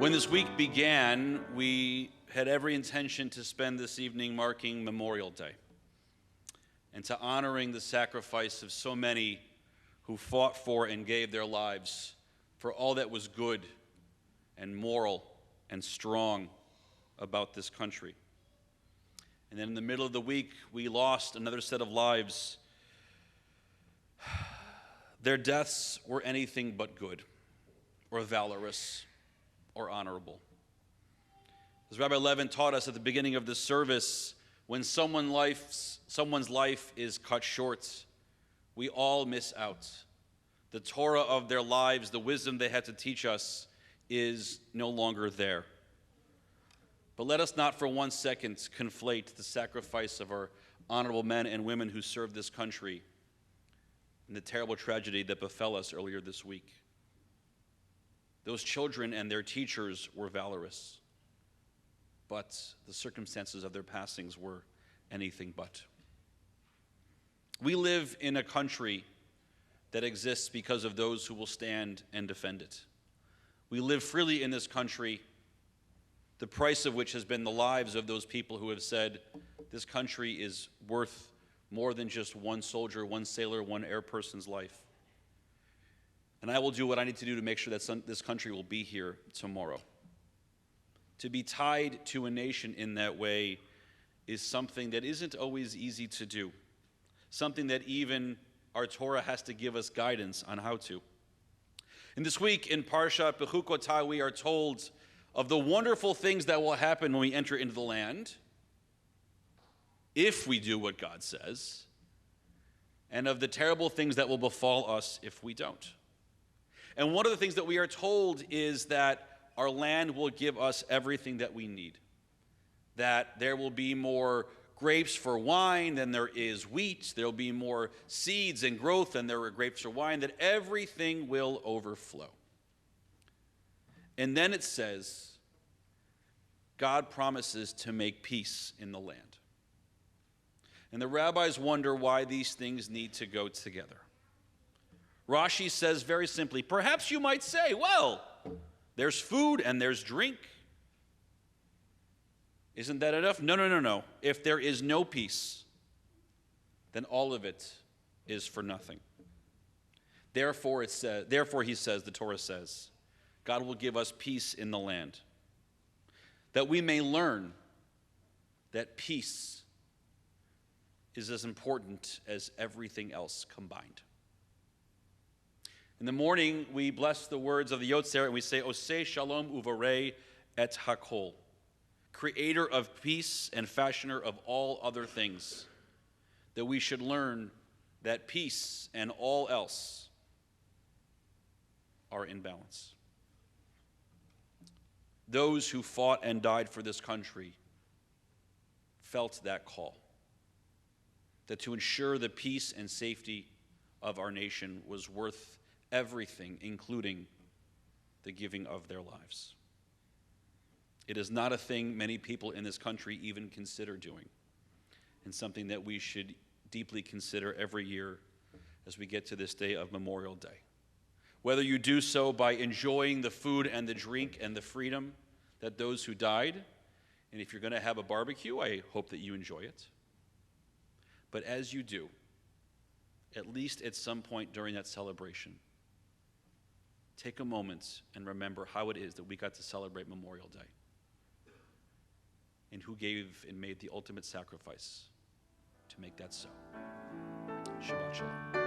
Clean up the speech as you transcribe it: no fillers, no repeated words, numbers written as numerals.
When this week began, we had every intention to spend this evening marking Memorial Day and to honoring the sacrifice of so many who fought for and gave their lives for all that was good and moral and strong about this country. And then in the middle of the week, we lost another set of lives. Their deaths were anything but good or valorous or honorable. As Rabbi Levin taught us at the beginning of this service, when someone's life is cut short, we all miss out. The Torah of their lives, the wisdom they had to teach us, is no longer there. But let us not for 1 second conflate the sacrifice of our honorable men and women who served this country and the terrible tragedy that befell us earlier this week. Those children and their teachers were valorous, but the circumstances of their passings were anything but. We live in a country that exists because of those who will stand and defend it. We live freely in this country, the price of which has been the lives of those people who have said, this country is worth more than just one soldier, one sailor, one air person's life. And I will do what I need to do to make sure that this country will be here tomorrow. To be tied to a nation in that way is something that isn't always easy to do, something that even our Torah has to give us guidance on how to. And this week in Parshat Bechukotah, we are told of the wonderful things that will happen when we enter into the land, if we do what God says, and of the terrible things that will befall us if we don't. And one of the things that we are told is that our land will give us everything that we need, that there will be more grapes for wine than there is wheat, there will be more seeds and growth than there are grapes for wine, that everything will overflow. And then it says, God promises to make peace in the land. And the rabbis wonder why these things need to go together. Rashi says very simply, perhaps you might say, well, there's food and there's drink. Isn't that enough? No. If there is no peace, then all of it is for nothing. Therefore, he says, the Torah says, God will give us peace in the land, that we may learn that peace is as important as everything else combined. In the morning, we bless the words of the Yotzer, and we say, Oseh Shalom Uvarei et Hakol, creator of peace and fashioner of all other things, that we should learn that peace and all else are in balance. Those who fought and died for this country felt that call, that to ensure the peace and safety of our nation was worth everything, including the giving of their lives. It is not a thing many people in this country even consider doing, and something that we should deeply consider every year as we get to this day of Memorial Day. Whether you do so by enjoying the food and the drink and the freedom that those who died, and if you're going to have a barbecue, I hope that you enjoy it. But as you do, at least at some point during that celebration, take a moment and remember how it is that we got to celebrate Memorial Day and who gave and made the ultimate sacrifice to make that so. Shabbat Shalom.